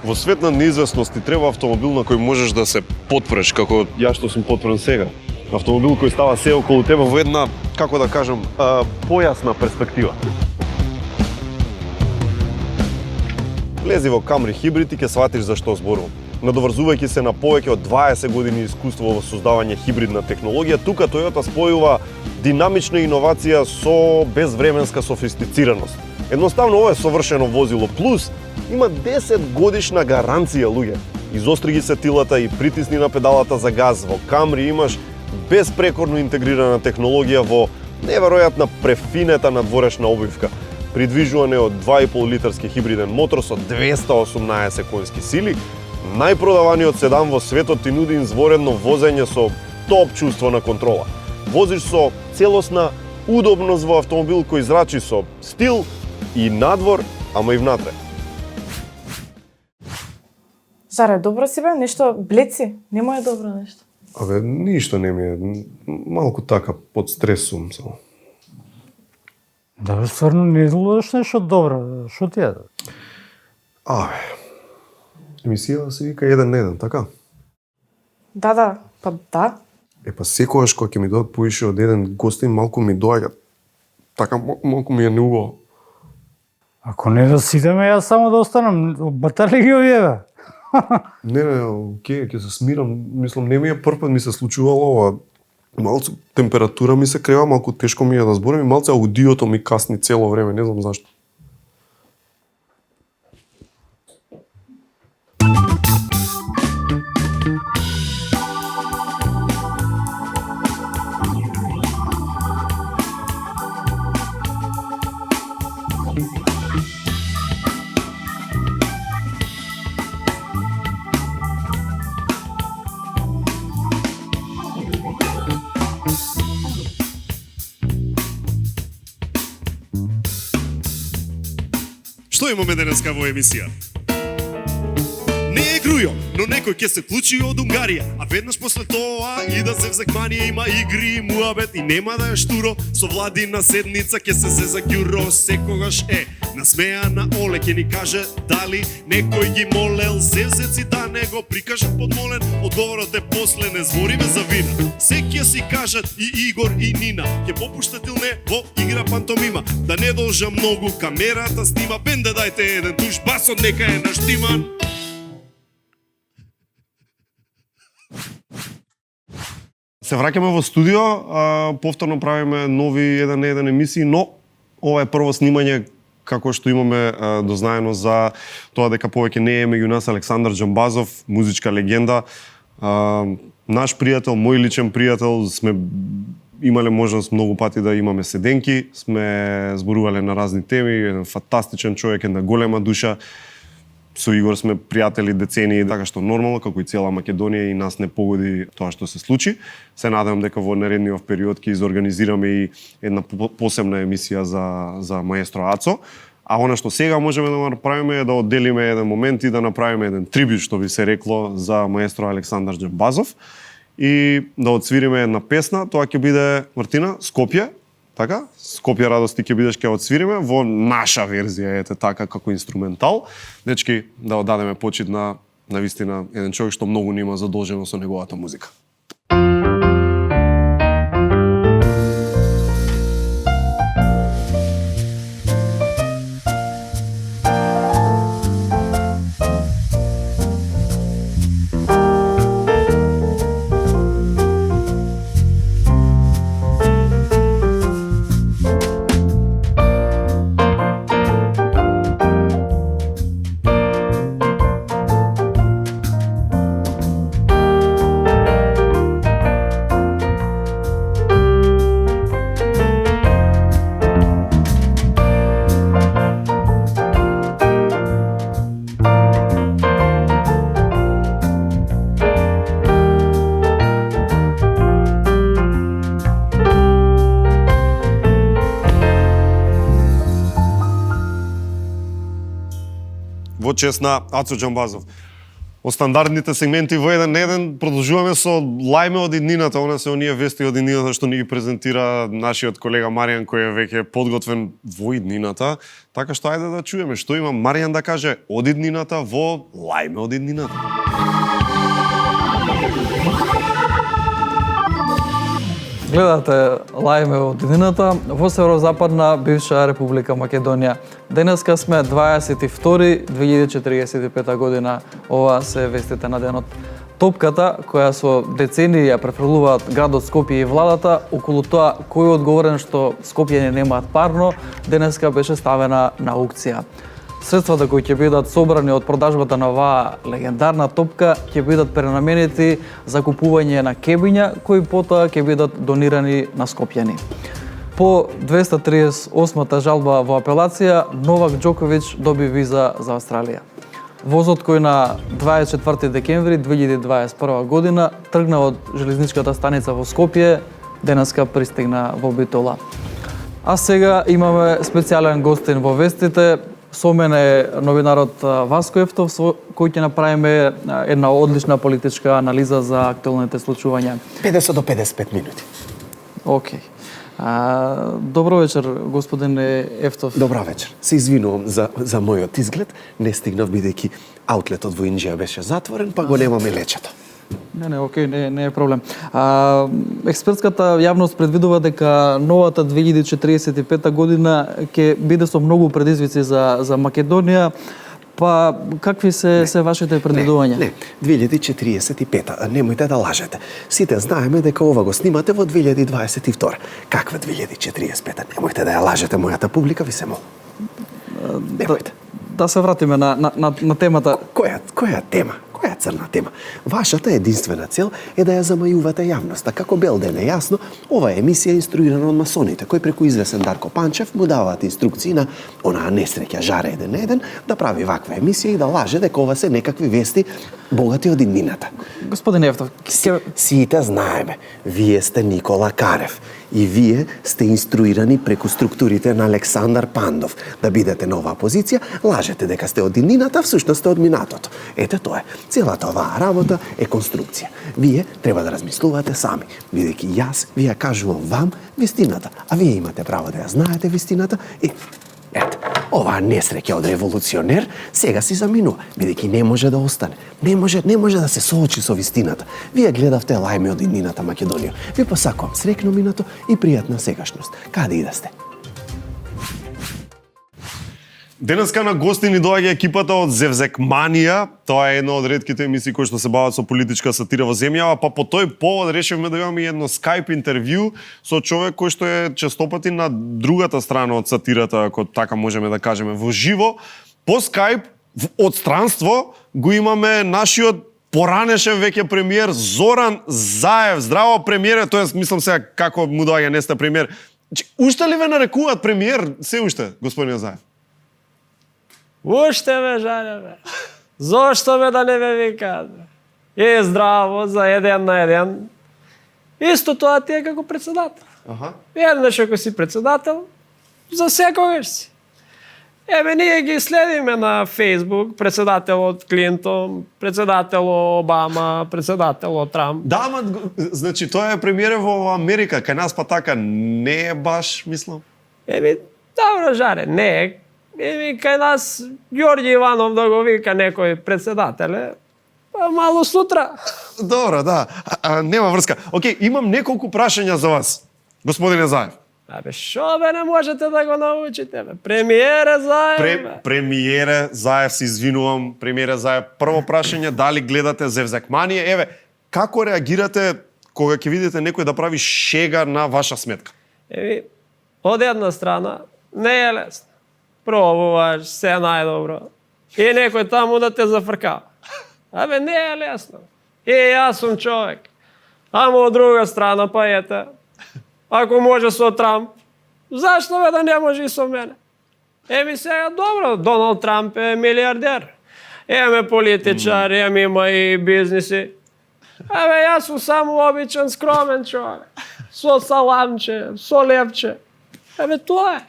Во свет на неизвестност ти треба автомобил на кој можеш да се потпреш, како ја што сум потпрен сега. Автомобил кој става се околу тебе во една, како да кажам, појасна перспектива. Влези во Camry Hybrid и ќе сватиш за што зборувам. Надоврзувајќи се на повеќе од 20 години искуство во создавање хибридна технологија, тука Toyota спојува динамична иновација со безвременска софистицираност. Едноставно ова е совршено возило, плюс има 10 годишна гаранција, луѓе. Изостри ги сетилата и притисни на педалата за газ. Во Camry имаш безпрекорно интегрирана технологија во неверојатна префинета надворешна обвивка. Придвижуване од 2,5 литарски хибриден мотор со 218 конски сили, најпродаваниот седан во светот ти нуди изворедно возење со топ чувство на контрола. Возиш со целосна удобност во автомобил кој зрачи со стил и надвор, ама и внатре. Заре, добро си бе? Нешто блед си? Нема е добро нешто? Абе, ништо не ми е. Малку така под стрес сум само. Да, бе, стварно не изгледаш нешто добро. Шо ти е? Емисија се вика 1 на 1, така? Да, па да. Па секогаш кога ќе ми дојдат поише од еден гостин, малку ми доаѓа. Така малку ми е неубаво. Ако не да сидеме, јас само да останам. Батали ги овие, бе. Не, окей, ќе се смирам. Мислам, не ми е прв пат ми се случувало ова. Малку температура ми се крева, малку тешко ми е да зборам и малце аудиото ми касни цело време, не знам зашто. Што имаме денеска во емисија? Не е грујо, но некој ќе се клучи од Унгарија, а веднаш после тоа и да се взекманија има игри и муабет и нема да е штуро, со владина седница ќе се за ѓуро, секогаш е насмеана Оле ќе ни каже дали некој ги молел зевзеци да не го прикажат подмолен, одговорот е после не збориме за вина. Се ќе си кажат и Игор и Нина, ќе попуштат или не во игра пантомима, да не должа многу камерата снима, бенде дајте еден туш, басот нека е наштиман. Се враќаме во студио, повторно правиме нови 1 на 1 емисии, но ова е прво снимање како што имаме дознаено за тоа дека повеќе не е меѓу нас Александар Џамбазов, музичка легенда, наш пријател, мој личен пријател, сме имале можност многу пати да имаме седенки, сме зборувале на разни теми, еден фантастичен човек, една голема душа. Со Игор сме пријатели децении, така што нормално, како и цела Македонија, и нас не погоди тоа што се случи. Се надевам дека во наредниот период ќе изорганизираме и една посебна емисија за маестро Ацо. А она што сега можеме да направиме е да одделиме еден момент и да направиме еден трибют, што би се рекло, за маестро Александар Џамбазов. И да отсвириме една песна, тоа ќе биде, Мартина, Скопје, така? Скопје радости ќе бидеш, ќе отсвириме во наша верзија, ете така, како инструментал. Дечки, да одадеме почит на вистина еден човек што многу нема задолжено со неговата музика. Во чест на Ацо Џамбазов. од стандардните сегменти во еден на еден. Продолжуваме со лајме од иднината, она се оние вести од иднината што ни ги презентира нашиот колега Маријан, кој е веќе подготвен во иднината. Така што ајде да чуеме што има Маријан да каже од иднината во лајме од иднината. Гледате лајме од иднината во северозападна бивша Република Македонија. Денеска сме 22.2045 година. Ова се вестите на денот. Топката, која со децении ја префрлуваат градот Скопје и владата, околу тоа кој е одговорен што Скопјани немаат парно, денеска беше ставена на аукција. Средствата кои ќе бидат собрани од продажбата на оваа легендарна топка ќе бидат пренаменети за купување на кебиња, кои потоа ќе бидат донирани на скопјани. По 238-та жалба во апелација, Новак Џоковиќ доби виза за Австралија. Возот кој на 24 декември 2021 година тргна од железничката станица во Скопје, денеска пристигна во Битола. А сега имаме специјален гостин во вестите. Со мене е новинарот Васко Ефтов, кој ќе направиме една одлична политичка анализа за актуелните случувања. 50 до 55 минути. Океј. Добро вечер, господин Ефтов. Добра вечер. Се извинувам за мојот изглед. Не стигнав бидејќи аутлетот во Инџија беше затворен, па го немаме лечето. Не, окей, не е проблем. Експертската јавност предвидува дека новата 2045 година ќе биде со многу предизвици за Македонија. Па какви се вашите предвидувања? Не, 2045, немојте да лажете. Сите знаеме дека ова го снимате во 2022. Каква 2045? Немојте да ја лажете мојата публика, ви се молам. Немојте. Да се вратиме на темата. Која тема? Која црна тема? Вашата единствена цел е да ја замајувате јавноста. Како бел ден е јасно, ова емисија е инструирана од масоните, кој преку извесен Дарко Панчев му даваат инструкции на онаа несреќа Жаре еден на еден да прави ваква емисија и да лаже дека ова се некакви вести богати од иднината. Господин Ефтов, сите знаеме, вие сте Никола Карев и вие сте инструирани преку структурите на Александар Пандов да бидете на оваа позиција, лажете дека сте од иднината, всушност сте од минатото. Ете тоа е. Целата оваа работа е конструкција. Вие треба да размислувате сами, бидејќи јас ви ја кажувам вам вистината, а вие имате право да ја знаете вистината и ете, оваа несреќа од револуционер сега си заминува, бидејќи не може да остане. Не може да се соочи со вистината. Вие гледавте лајме од иднината Македонија. Ви посакувам среќно минато и пријатна сегашност. Каде и да сте? Денеска на гости ни доаѓа екипата од Зевзекманија. Тоа е една од ретките емисии кои што се бават со политичка сатира во земјава, па по тој повод решивме да имаме едно Skype интервју со човек кој што е честопати на другата страна од сатирата, ако така можеме да кажеме, во живо. По Skype, од странство, го имаме нашиот поранешен веќе премиер Зоран Заев. Здраво, премиере, тоест мислам сега како му доаѓа, не сте премиер. Уште ли ве нарекуваат премиер? Се уште, господин Заев? Уште ме Жаре, бе. Зошто ме да не ме викаат? Е, здраво, за еден на еден. Исто тоа ти е како председател. Еднаш ако си председател, за секогаш си. Еве, ние ги следиме на Фейсбук, председателот Клинтон, председател Обама, председател Трамп. Да, ама, значи, тоа е премиере во Америка, кај нас па така не е баш, мислам. Еми, добро, Жаре, не е. Еми, кај нас Ѓорѓи Иванов да го вика некој председателе, па мало сутра. Добро, да. Нема врска. Океј, имам неколку прашања за вас, господине Заев. Абе, шо бе, не можете да го научите, бе? Премиере Заев, бе. Премиере Заев, се извинувам, премиере Заев. Прво прашање, дали гледате Зевзекманија? Еве, како реагирате кога ќе видите некој да прави шега на ваша сметка? Еми, од една страна, не е лесно. Пробуваш, се најдобро. И некој таму да те зафркава. Абе, не е лесно. И јас сум човек. Ама од друга страна, па ете, ако може со Трамп, зашто бе да не може и со мене? Еми сега, добро, Доналд Трамп е милиардер. Еме политичар, има и бизниси. Абе, јас сум само обичен, скромен човек. Со саламче, со лепче. Абе, тоа е.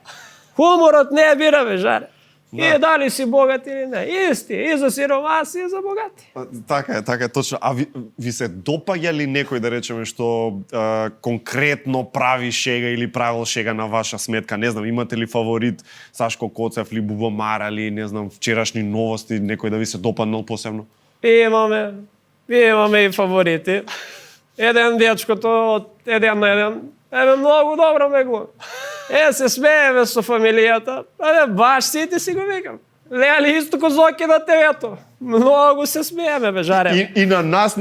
Хуморот не е бира, бе, Жаре. И дали си богат или не. Исти, и за сиромаси, и за богати. Така е, точно. А ви се допаѓа ли некој, да речеме, што конкретно прави шега или правил шега на ваша сметка? Не знам, имате ли фаворит Сашко Коцев ли Бубамара ли, не знам, вчерашни новости, некој да ви се допаднал посебно? Имаме и фаворити. Еден дечкото од еден на еден. Многу добро ме глуми. Се смееме со фамилијата. Баш сите си го викам. Лели Истоко Зоки на ТВ-то. Многу се смееме, жаре. И на нас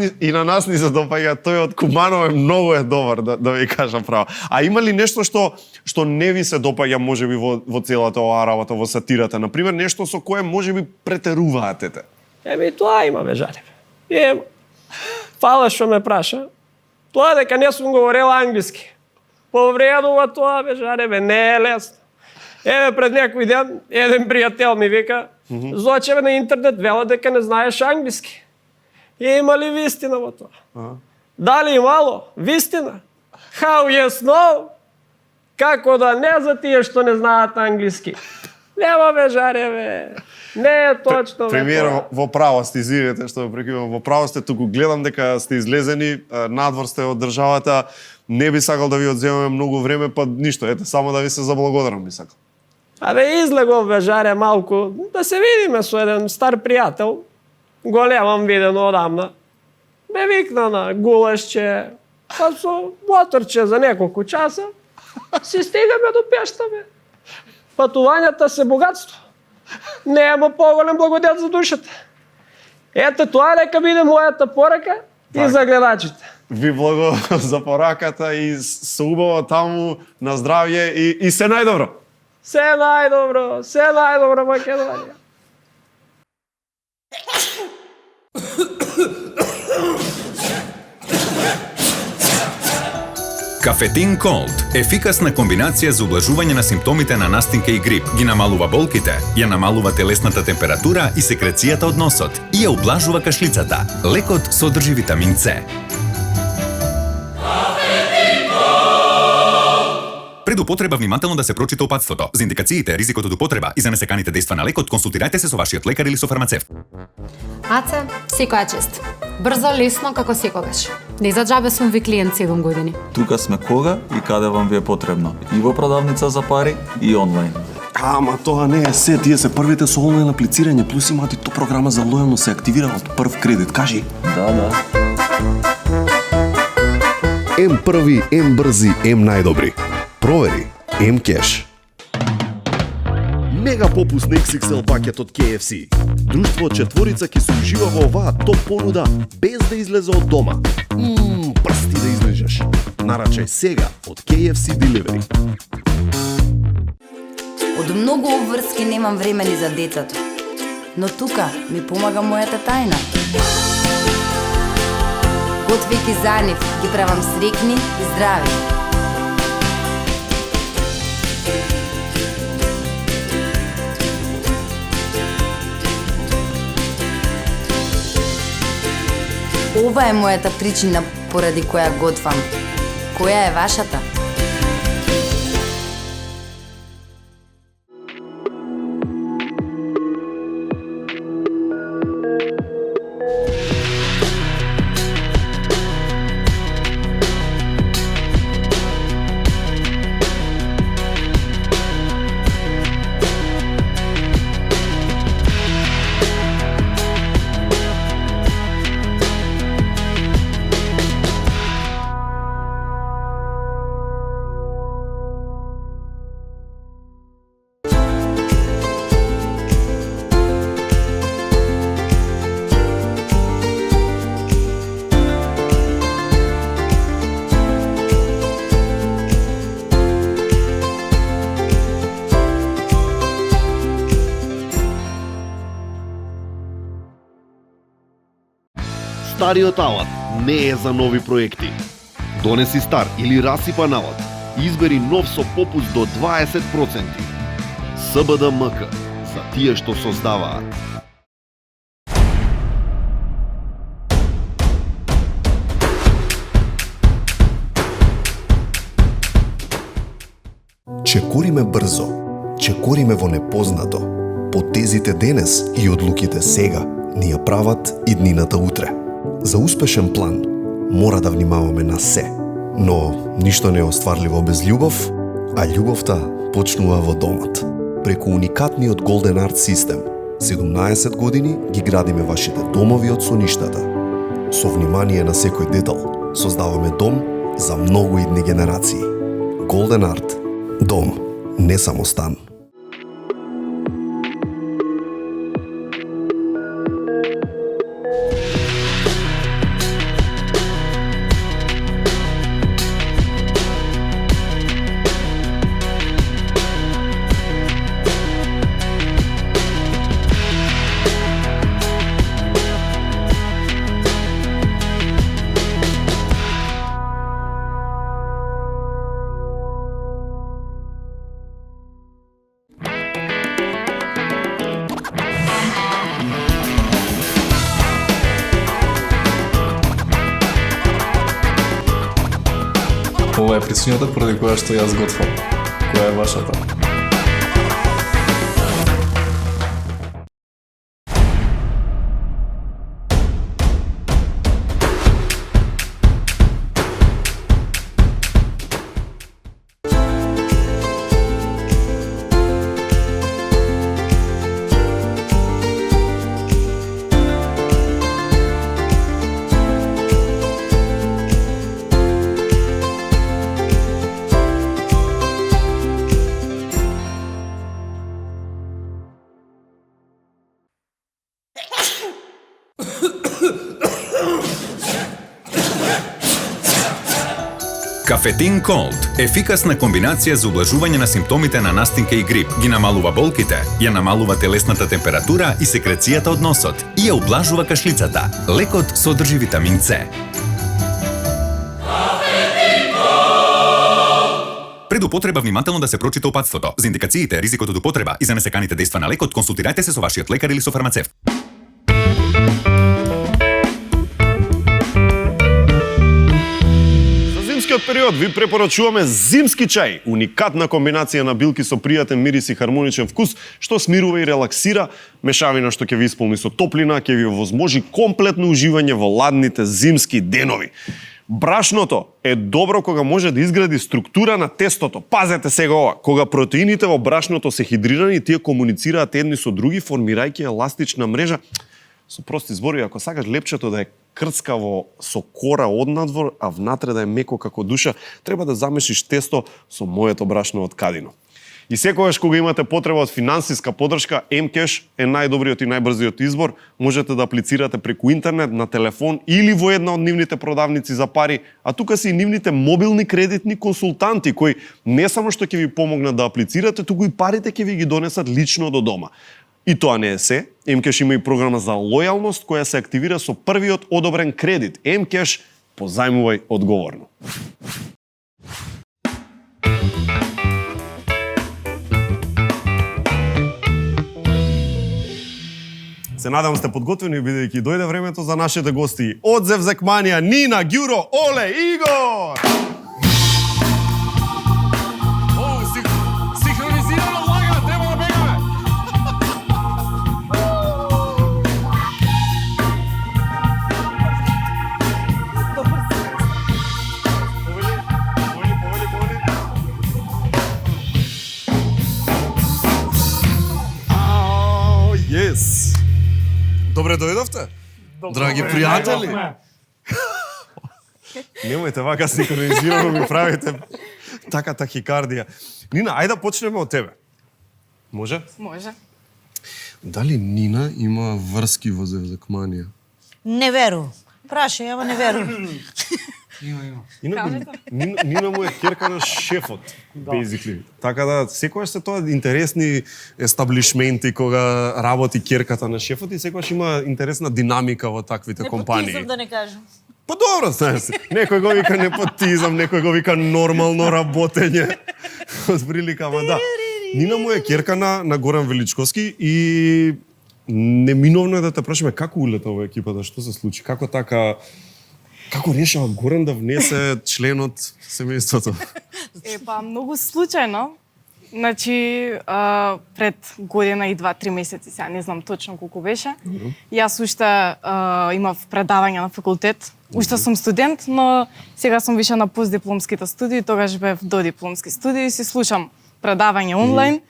ни се допаѓа, тој од Куманово многу е добар, да ви кажам право. А има ли нешто што не ви се допаѓа можеби во целата оваа работа, во сатирата, например, нешто со кое можеби претеруваате? Тоа имаме, жаре. Фала што ме праша. Тоа дека не сум говорела англиски. Повредува тоа, жаре, не е лесно. Пред некој ден, еден пријател ми вика, Зочеве на интернет вела дека не знаеш англиски. Има ли вистина во тоа? Дали имало? Вистина? How yes, no? Како да не за тие што не знаат англиски? Нема, жаре, не е точно. Премиер, во право сте, извинете што ве прекинувам, во право сте, туку гледам дека сте излезени, надвор сте од државата, не би сакал да ви одземаме многу време, па ништо, ете, само да ви се заблагодарам би сакал. Излегов, жаре, малку, да се видиме со еден стар пријател, големам видено одамна. Ме викна на гулешче, па со моторче за неколку часа, си стигаме до Пешта, Патувањата се богатство. Нема поголем благодет за душата. Ето тоа нека биде мојата порака и за гледачите. Ви благо за пораката и се убаво таму на здравје и се најдобро. Се најдобро, Македонија. Кафетин Колд, ефикасна комбинација за ублажување на симптомите на настинка и грип, ги намалува болките, ја намалува телесната температура и секрецијата од носот и ја ублажува кашлицата. Лекот содржи витамин С. Пред употреба внимателно да се прочита опатството. За индикациите, ризикот од употреба и за несеканите дејства на лекот, консултирајте се со вашиот лекар или со фармацевт. Аце, секоја чест. Брзо, лесно, како секогаш. Не за џабе сум ви клиент 7 години. Тука сме кога и каде вам ви е потребно. И во продавница за пари, и онлайн. Ама тоа не е се, тие се првите со онлайн аплицирање, плюс имаат и то програма за лојално се активира од прв кредит, кажи. Да. М први, М брзи, М најдобри. Провери М-кеш. Мега попуст на XXL пакет од KFC. Друштво од четворица ќе се ужива во оваа топ понуда без да излезе од дома. Прсти да излежеш. Нарачај сега од KFC Delivery. Од многу обврски немам време ни за децата. Но тука ми помага мојата тајна. Готвејќи за нив, ги правам срекни и здрави. Ова е мојата причина поради која готвам. Која е вашата? Стариот алат не е за нови проекти. Донеси стар или расипан алат. Избери нов со попуст до 20%. СБД-МК. За тие што создаваат. Чекориме брзо. Чекориме во непознато. Потезите денес и одлуките сега ни ја прават иднината утре. За успешен план мора да внимаваме на се, но ништо не е остварливо без љубов, а љубовта почнува во домот. Преку уникатниот Golden Art систем, 17 години ги градиме вашите домови од соништата. Со внимание на секој детал, создаваме дом за многу идни генерации. Golden Art. Дом, не само стан. Ова е причината поради која што јас готвам. Која е вашата? Кафетин Колд – ефикасна комбинација за ублажување на симптомите на настинка и грип, ги намалува болките, ја намалува телесната температура и секрецијата од носот и ја ублажува кашлицата. Лекот содржи витамин С. Пред употреба внимателно да се прочита упатството. За индикациите, ризикот од употреба и за несеканите дејства на лекот, консултирајте се со вашиот лекар или со фармацевт. Период ви препорачуваме зимски чај, уникатна комбинација на билки со пријатен мирис и хармоничен вкус, што смирува и релаксира, мешавина што ќе ви исполни со топлина, ќе ви овозможи комплетно уживање во ладните зимски денови. Брашното е добро кога може да изгради структура на тестото. Пазете сега ова, кога протеините во брашното се хидрирани, тие комуницираат едни со други, формирајќи еластична мрежа. Со прости зборови, ако сакаш лепчето да е крцкаво со кора однадвор, а внатре да е меко како душа, треба да замешиш тесто со моето брашно од Кадино. И секогаш кога имате потреба од финансиска подршка, Mcash е најдобриот и најбрзиот избор. Можете да аплицирате преку интернет, на телефон или во една од нивните продавници за пари, а тука се и нивните мобилни кредитни консултанти кои не само што ќе ви помогнат да аплицирате, туку и парите ќе ви ги донесат лично до дома. И тоа не е се. Mcash има и програма за лојалност која се активира со првиот одобрен кредит. Mcash, позајмувај одговорно. Се надам сте подготвени, бидејќи дојде времето за нашите гости. Одзев Зекманија, Нина, Ѓуро, Оле, Игор! Синхронизирано лага, треба да бегаме! Yes! Добре дојдовте, драги пријатели. Немојте вака синхронизирано ми правите така тахикардија. Нина, ајде да почнеме од тебе. Може? Може. Дали Нина има врски во Зевзекманија? Не веру. Прашај, ама не веру. Нина му е керка на шефот, basically. Така да, секојаш се тоа интересни естаблишменти кога работи керката на шефот и секојаш има интересна динамика во таквите компании. Непотизам да не кажам. Па добро, знаеш се. Некој го вика непотизам, некој го вика нормално работење. Отприлика, ама да. Нина му е керка на Горан Величковски и неминовно е да те прашаме како улета во екипата, што се случи, како така. Како решава Горан да внесе член од семејството? Па многу случајно. Значи, пред година и 2-3 месеци, сега не знам точно колку беше, јас уште имав предавање на факултет. Уште сум студент, но сега сум више на постдипломските студии, тогаш бев додипломски студии и си слушам предавање онлайн.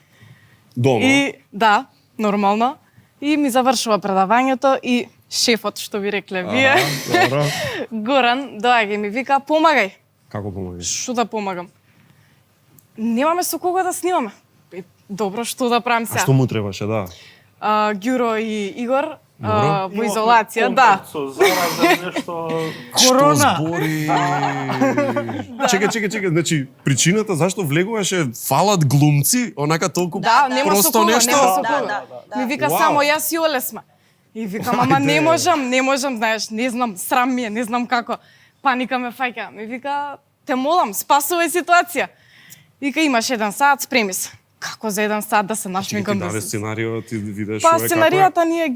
Дома? И да, нормално. И ми завршува предавањето и шефот, што ви рекле вие, Горан, доаѓа и ми вика, помагај. Како помагаш? Што да помагам? Немаме со кого да снимаме. Добро, што да правам сега? А што му требаше, да? Гјуро и Игор во изолација, да. Корона. Чекај, значи причината зашто влегуваше фалат глумци, онака толку да, нема просто со кого, нешто. нема со кого. Ми вика само јас и Оле сме. И викам, ама не можам, знаеш, не знам, срам ми е, не знам како. Паника ме фаќа. Ми вика, те молам, спасувај ситуација. Вика, имаш 1 сат, спреми се. Како за 1 сат да се нашминкам? Ти даде сценарио, ти видеш па, како е? сценаријата ние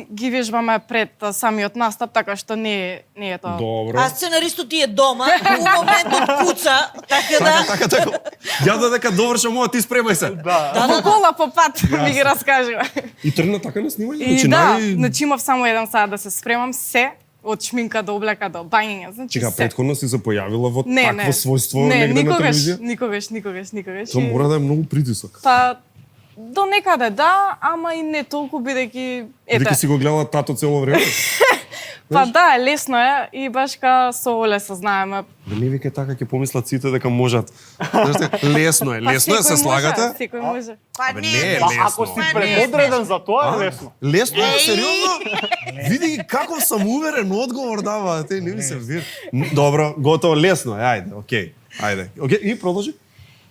ги вежбаме пред самиот настап, така што не е тоа. Добро. А сценаристот ти е дома, у моментот куца, така да... Така. Ја додека довршам ова, ти спремај се. Во кола по пат ми ги раскажува. И тргна така на снимање? И да, значи имав само 1 сат да се спремам се, од шминка до облека до бањење, значи Чека, се. претходно си се појавила во такво својство негде на телевизија? Никогаш. Тоа мора да е многу притисок. Па, до некаде да, ама и не толку бидејќи... Бидејќи си го гледала тато цело време? Па да, лесно е и баш ка со Оле се знаеме. Не веќе така ќе помислат сите дека можат. Лесно е се слагате. Секој може. Па не е лесно. Ако си предодреден за тоа, е лесно. Лесно е, сериозно? Види каков самоуверен одговор дава, те не ми се вир. Добро, готово, лесно е, ајде, окей. И продолжи.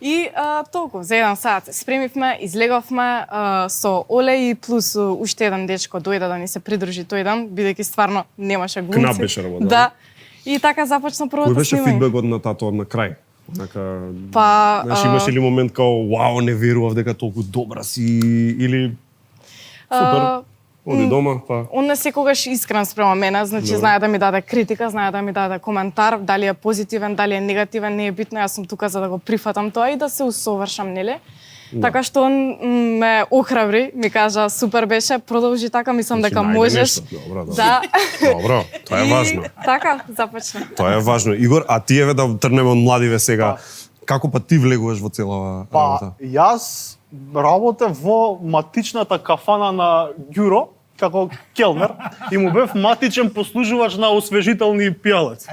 И толку, за 1 сат се спремивме, излеговме со Оле и плюс уште еден дечко дојде да ни се придружи тој ден, бидејќи стварно немаше глумци. Кнап беше работа. Да. И така започна првото снимање. Кој беше снимање. фидбекот на тато на крај? Па, знаеш, имаше ли момент као, вау, не верував дека толку добра си, или супер, оди дома, па... Он не секогаш искрен спрема мене, значи знае да ми даде критика, знае да ми даде коментар, дали е позитивен, дали е негативен, не е битно, јас сум тука за да го прифатам тоа и да се усовршам, нели? Така што он ме охрабри, ми кажа супер беше, продолжи така, мислам дека можеш. Да. Добро, тоа е важно. Така започна. Тоа е важно. Игор, а ти еве да тргнеме од младиве сега. Како па ти влегуваш во целава работа? Јас работев во матичната кафана на Гјуро, како келнер, и му бев матичен послужувач на освежителни пијалец.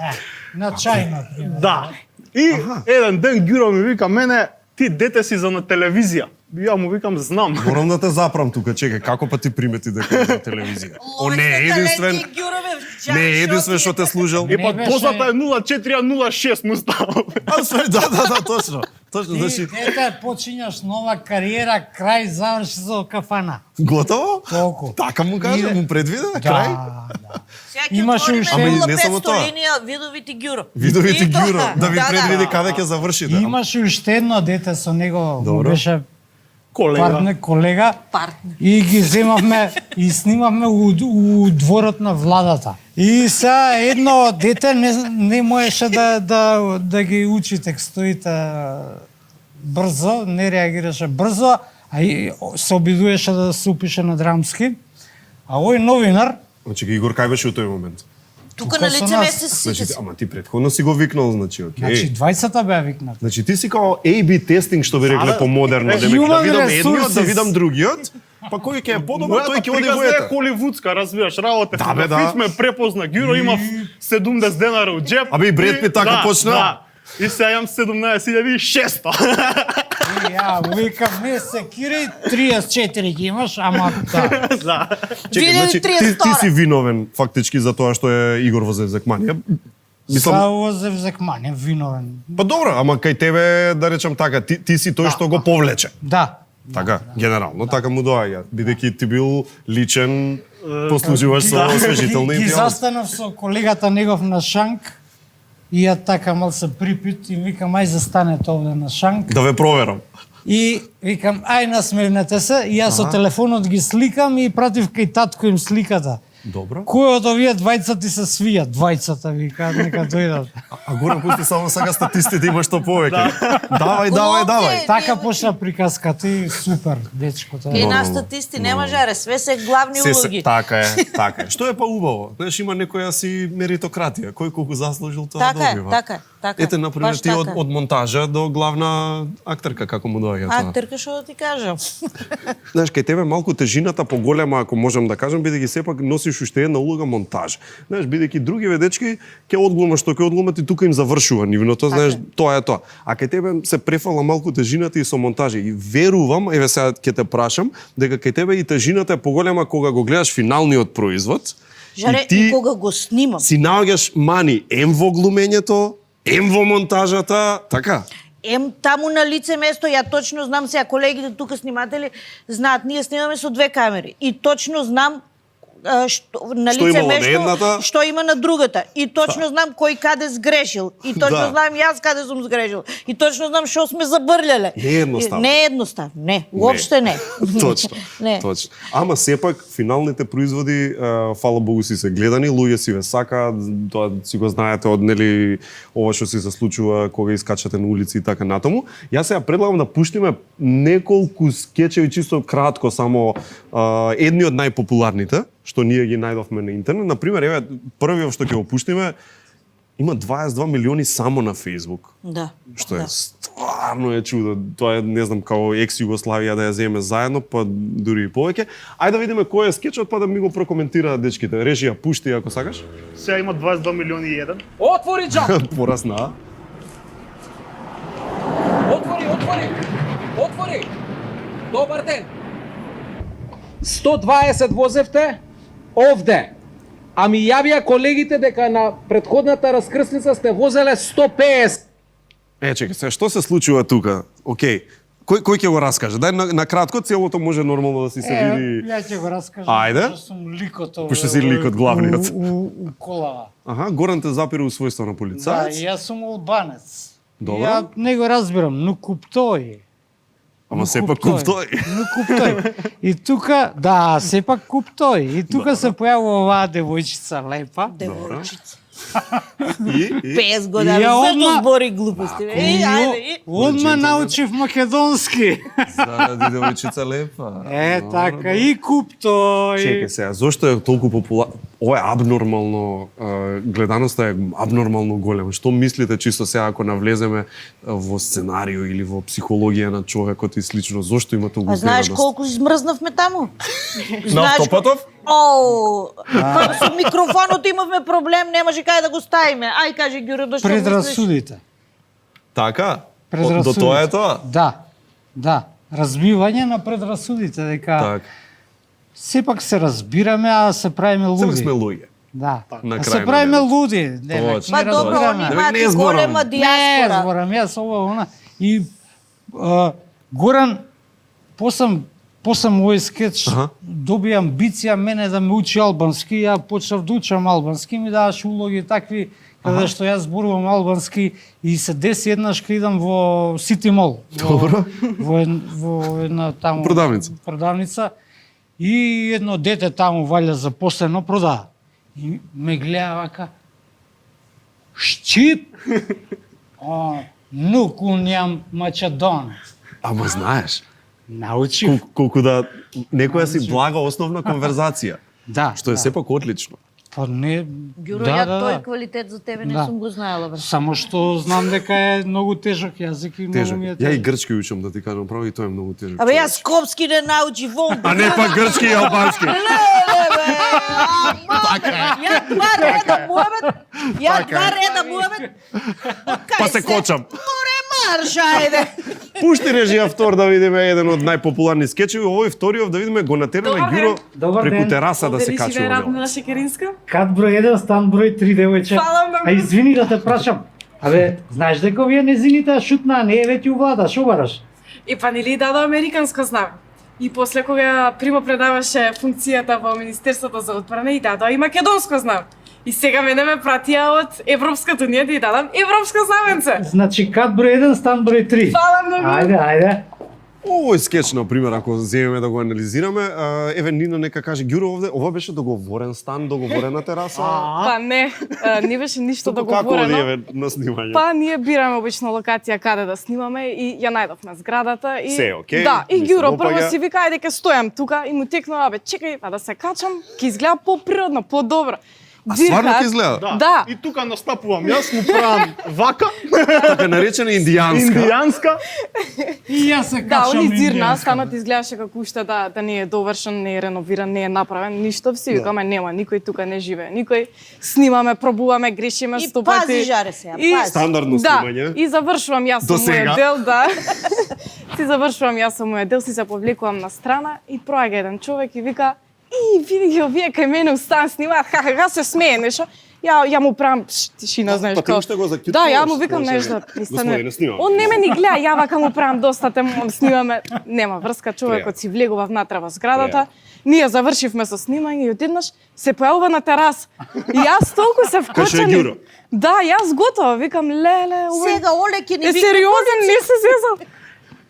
На чај, например. Да. И еден ден Гјуро ми вика мене, ти дете си за на телевизија. Ја му викам, знам. Морам да те запрам тука, чекај, како па ти примети дека е на телевизија? О, не е единствен. Не е единствен што те служел. И па позата е 0406 му става. Да, точно. Точно, значи. Дете, почињаш нова кариера, крај заврши со кафана. Готово? Толку. Така му кажа, му предвиде, крај? Да. Имаше уште 0500 линија Видовити Гјуро. Видовити Гјуро, да ви предвиди каде ќе заврши. Имаше уште едно дете со него, беше колега. колега. И ги земавме и снимавме у дворот на владата. И са едно дете не можеше да ги учи текстовите брзо, не реагираше брзо, а и се обидуваше да се упише на драмски. А овој новинар... Значи, Игор, кај беше у тој момент? Тука на лице место Значи, ама ти претходно си го викнал, значи, окей. Значи, двајцата беа викнат. Значи, ти си као A-B тестинг, што би рекле по-модерно, демек, да видам едниот, да видам другиот, па кој ќе е подобар, тој ќе оди во ета. Мојата холивудска, разбираш, работа. Да, бе, да. Фит ме препозна, Гјуро имав 70 денара у джеп. Абе и Бред Пит така почна? Да. И сега имам 17.600. Ја, викам, не се кири, 34 ги имаш, ама да. Чекай, значи, ти си виновен фактички за тоа што е Игор во Зевзекманија. Во Зевзекманија виновен. Па добро, ама кај тебе, да речам така, ти си тој што го повлече. Да. Така, генерално, така му доаѓа, бидејќи ти бил личен, послужуваш со освежителни Ги застанав со колегата негов на шанк, и ја така мал се припит и викам, ај застанете овде на шанк. Да ве проверам. И викам, ај насмевнете се, и јас со телефонот ги сликам и пратив кај татко им сликата. Добро. Кој од овие двајца ти се свија? Двајцата вика, нека дојдат. А Горан пусти само сега статистите, има што повеќе. Давај. Така почна приказката и супер, дечкото. И на статисти нема жаре, све се главни улоги. Така е. Што е па убаво? Знаеш, има некоја си меритократија. Кој колку заслужил тоа добива. Така е. Ете, например, ти од монтажа до главна актерка, како му доаѓа тоа? Актерка, што да ти кажам? Знаеш, кај тебе малку тежината поголема, ако можам да кажам, бидејќи сепак носиш уште една улога монтаж. Знаеш, бидејќи другиве дечки ќе одглумат што ќе одглумат и тука им завршува нивното, знаеш, тоа е тоа. А кај тебе се префала малку тежината и со монтажи. И верувам, еве сега ќе те прашам, дека кај тебе и тежината е поголема кога го гледаш финалниот производ. Жаре, и кога го снимам. Си наоѓаш мани ем во глумењето, ем во монтажата, така? Таму на лице место, ја точно знам сега, колегите тука сниматели знаат, ние снимаме со 2 камери и точно знам на лице место што има на другата. И точно знам кој каде сгрешил. И точно знам јас каде сум сгрешил. И точно знам што сме забрлеле. Не е едноставно. Не е едноставно, не, уопште не. Точно. Точно. Ама сепак финалните производи, фала Богу, си се гледани, луѓе си ве сакаат, тоа си го знаете од нели ова што си се случува кога искачате на улици и така натаму. Јас сега предлагам да пуштиме неколку скечеви чисто кратко, само едни од најпопуларните што ние ги најдовме на интернет. Например, еве првиот што ќе го пуштиме има 22 милиони само на Facebook. Да. Што е стварно е чудо. Тоа е, не знам, као екс-Југославија да ја земе заедно, па дури и повеќе. Ајде да видиме кој е скечот, па да ми го прокоментираат дечките. Режија, пушти ако сакаш. Сега има 22 милиони и 1. Отвори джак! Порасна. Отвори! Добар ден! 120 возевте овде. Ами јавија колегите дека на претходната раскрсница сте возеле 150. Чекај, сега што се случува тука? Океј. Кој ќе го раскаже? Дај на кратко, целото може нормално да си се види. Ја ќе го раскажам. Ајде. Што сум ликото. Пошто си ликот главниот. У колава. Аха, Горан те запира у својство на полицаец. Да, јас сум албанец. Добро. Ја не го разбирам, но куптој. Ама сепак куптој. Но куптој. И тука, да, сепак куптој. И тука се појавува оваа девојчица лепа. Девојчица. И 5 години, зашто збори глупости? Одма научив македонски. Заради девојчица лепа. Така, и куптој. Чекај сега, зошто е толку популарно? Ова е абнормално, гледаноста е абнормално голема. Што мислите чисто сега ако навлеземе во сценарио или во психологија на човекот и слично, зошто има толку гледаност? Знаеш колку измрзнавме таму? На Автопатов? Како со микрофонот имавме проблем, немаше кај да го ставиме. Ај кажи Ѓуро, дошто Предрасудите. Така? До тоа е тоа? Да. Разбивање на предрасудите, дека Так. сепак се разбираме, а се правиме луди. Сепак сме луѓе. Да. На се крај правиме на луди. Па добро, они имаат и голема Не диаспора. зборам, јас ова, она. И Горан, посам овој скеч, доби амбиција мене да ме учи албански, ја почнав да учам албански, ми даваш улоги такви, каде што јас зборувам албански и се деси еднаш кога идам во Сити Мол. Добро. Во една таму продавница. И едно дете таму валја запослено продава. И ме гледа вака. Шчип? Нукунјам Македон. Ама знаеш, научив колку да некоја си блага основна конверзација. Да. Што е сепак одлично. Па не. Ѓуро, ја тој квалитет за тебе не сум го знаела, бе. Само што знам дека е многу тежок јазик и многу ми е Ја и тежок. грчки учам, да ти кажам право, и тоа е многу тежок. Абе јас скопски не научив он. А не па грчки и албански. Ја два реда муабет. Па се кочам. Марш, ајде. Пушти режија втор да видиме еден од најпопуларни скечеви, овој вториот да видиме го натера на Ѓуро преку тераса да се качува. Радмила Шекеринска. Кат број 1, стан број 3, девојче. Фала многу. А извини да те прашам. Абе, знаеш дека овие незините шутна, не е веќе у влада, шо бараш? И па нели дадо американско знаме. И после кога Примо предаваше функцијата во Министерството за одбрана и дадо и македонско знаме. И сега мене ме пратија од Европската унија да ја дадам европско знаменце. Значи кат број 1, стан број 3. Фала многу. Ајде. Овој скеч, на пример, ако земеме да го анализираме, еве Нина нека каже, Ѓуро овде, ова беше договорен стан, договорена тераса? Па не, не беше ништо Како договорено. овде еве на снимање? Па ние бираме обично локација каде да снимаме и ја најдовме зградата и Се, окей, да, и мислам, Ѓуро прво опаѓа. си вика ајде ке стојам тука и му текнува абе чекај па да се качам, ќе изгледа поприродно, подобро. А стварно ќе изгледа? Да. И тука настапувам, јас му правам вака. Така наречена индијанска. Индијанска. И јас се Да, качам он изирна, индијанска. станот изгледаше како уште да не е довршен, не е реновиран, не е направен, ништо си викаме нема, никој тука не живее, никој снимаме, пробуваме, грешиме И 100 пати. пази, жаре сега, И- пази. Стандардно снимање. Да, и завршувам јас До со мојот сега. дел, да. Си завршувам јас со мојот дел, си се повлекувам на страна и проаѓа еден човек и вика: "И види ги овие кај мене у стан снимаат, ха се смее нешто." Ја му правам тишина, знаеш па ти како. уште го закитуваш, Да, ја му викам може нешто, би. Господине, снимаме. Он не ме ни гледа, ја вака му правам доста тема, снимаме. Нема врска, човекот си влегува внатре во зградата. Ние завршивме со снимање и одеднаш се појавува на терас. И јас толку се Каже вкочени. Ѓуро. Да, јас готова, викам леле, ова Сега Оле ќе ни е викне сериозен, полиција. не се зезал.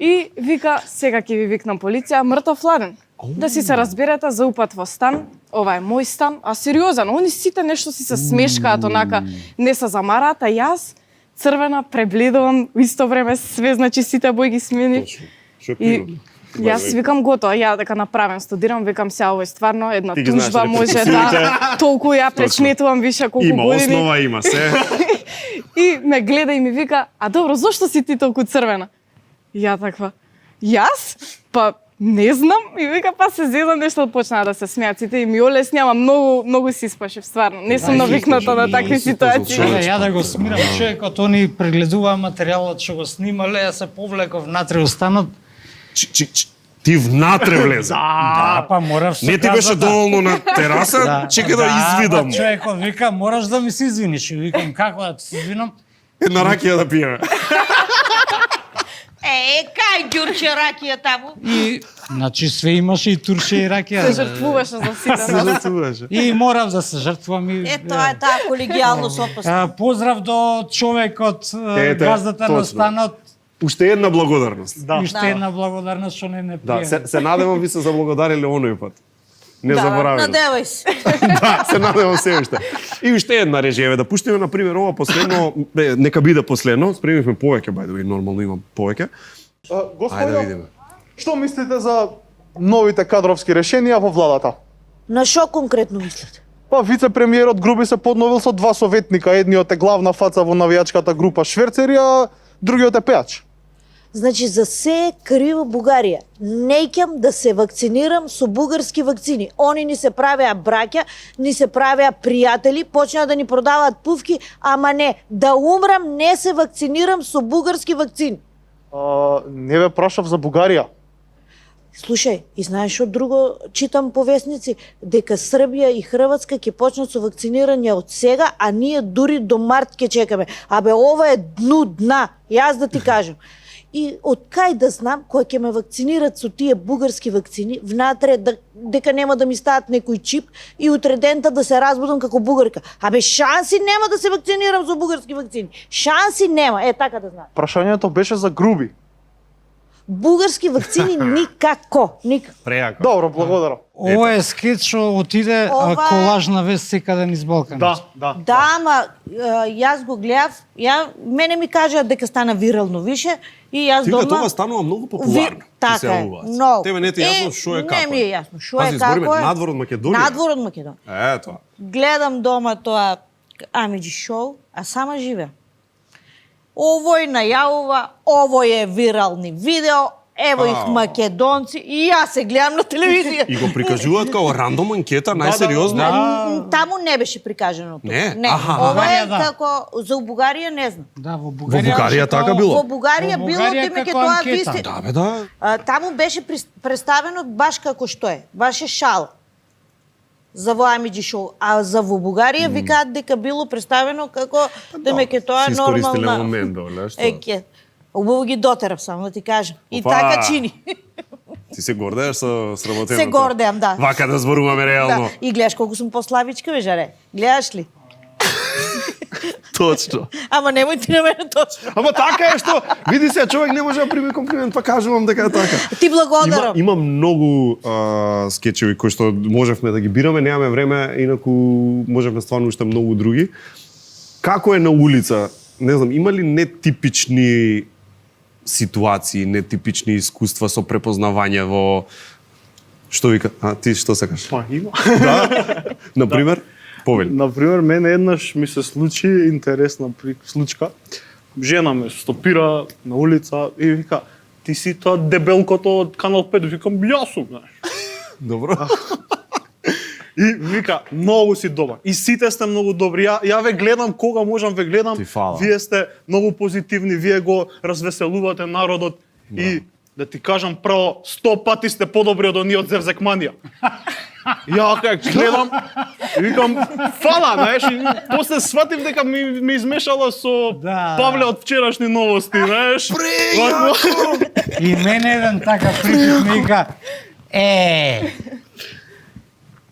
И вика, сега ќе ви викнам полиција, мртов ладен. Да си се разберете за упат во стан, ова е мој стан, а сериозен, они сите нешто си се смешкаат онака, не се замараат, а јас црвена пребледувам, у исто време све, значи сите бои ги смени. И јас викам готово, ја дека направам, студирам, викам се овој стварно една Ти ги знаеш тужба може репрециите. да толку ја пречметувам више колку Има години. основа, има се. И ме гледа и ми вика, а добро, зошто си ти толку црвена? И ја таква, јас? Па не знам. И вика, па се зезам нешто почнаа да се смеат сите и ми олеснява, многу си испашив, стварно. Не сум навикната на такви ситуации. Чекај, ја да го смирам човекот, они прегледуваа материјалот што го снимале, ја се повлеков внатре у станот. Ти внатре влезе. Да, па морав со Не ти беше казата. доволно на тераса, чекај да извидам. Па човекот вика, мораш да ми се извиниш. И викам, како да ти се извинам? Една ракија да пиеме. Кај ѓурче ракија таму? И, значи, све имаше и турче и ракија. Се жртвуваше за сите. Се жртвуваше. И морав да се жртвувам. И, Тоа е таа колегијалност опасна. Поздрав до човекот, газдата на точно. станот. Уште една благодарност. Да. Уште една благодарност што не Да, пријави. се надевам ви се заблагодариле оној пат. Не забораваме. Надевај се. Да, се надевам се уште. И уште една режија, еве да пуштиме на пример ова последно, нека биде последно, спремивме повеќе, by the way, нормално имам повеќе. Ајде да Господино, видиме. што мислите за новите кадровски решенија во владата? На што конкретно мислите? Па вице-премиерот Груби се подновил со два советника, едниот е главна фаца во навијачката група Шверцери, а другиот е пејач. Значи, за се е крива Бугарија. Неќам да се вакцинирам со бугарски вакцини. Они ни се правеа браќа, ни се правеа пријатели, почнаа да ни продаваат пувки, ама не, да умрам, не се вакцинирам со бугарски вакцини. Не ве прашав за Бугарија. Слушај, и знаеш што друго читам по весници? Дека Србија и Хрватска ќе почнат со вакцинирање од сега, а ние дури до март ќе чекаме. Абе, ова е дна, јас да ти кажам. И од кај да знам, кој ќе ме вакцинират со тие бугарски вакцини, внатре дека нема да ми стават некој чип и утре дента да се разбудам како бугарка. Абе, шанси нема да се вакцинирам со бугарски вакцини. Шанси нема, така да знам. Прашањето беше за Груби. Бугарски вакцини никако, никако. Преако. Добро, благодарам. Ова е скет што отиде Ова е- колажна вест секаде низ Балканот. Да. Да, ама јас го гледав, мене ми кажа дека стана вирално више и јас Ти дома... тоа станува многу популарно. Така е, многу. Тебе не ти е јасно што е како. Не ми е јасно што е Пази, збориме како е. надвор од Македонија. Надвор од Македонија. Тоа. Гледам дома тоа Амиџи шоу, а сама живе. Овој најавува, овој е вирални видео, ево их македонци и јас се гледам на телевизија. И го прикажуваат како рандом анкета, најсериозно. Таму не беше прикажано тоа. Не? Аха. Ова е Да. како за Бугарија не знам. Да, во Во Бугарија така било. Во Бугарија Во било Бугарија демек е како тоа анкета. висти. Да, бе, да. Таму беше представено баш како што е. Баш е шал. За во Амиџи шоу. А за во Бугарија викаат дека било представено како демек е тоа Си искористиле нормална. момент, доле, што? Ке. Убаво ги дотерав, само да ти кажам. И Опа. така чини. Ти се гордееш со сработеното? Се гордеам, да. Вака да зборуваме реално. Да. И гледаш колку сум пославичка, бе, жаре. Гледаш ли? Точно. Ама немојте на мене точно. Ама така е што, види се, човек не може да прими комплимент, па кажувам дека е така. Ти благодарам. Има многу скечеви кои што можевме да ги бираме, немаме време, инаку можевме стварно уште многу други. Како е на улица? Не знам, има ли нетипични ситуации, нетипични искуства со препознавање во... Што вика? А, ти што сакаш? Па, има. Да? Например? Повели. Например, мене еднаш ми се случи интересна случка. Жена ме стопира на улица и вика, ти си тоа дебелкото од Канал 5. Викам, јас сум, знаеш. Добро. И вика, многу си добар. И сите сте многу добри. Ја ве гледам, кога можам ве гледам. Вие сте многу позитивни, вие го развеселувате народот. Да. И да ти кажам право, 100 пати сте подобри од оние од Зевзекманија. Ја как гледам и викам, фала, знаеш, и после сватив дека ми измешала со Павле од вчерашни новости, знаеш. И мене еден така припит ми вика,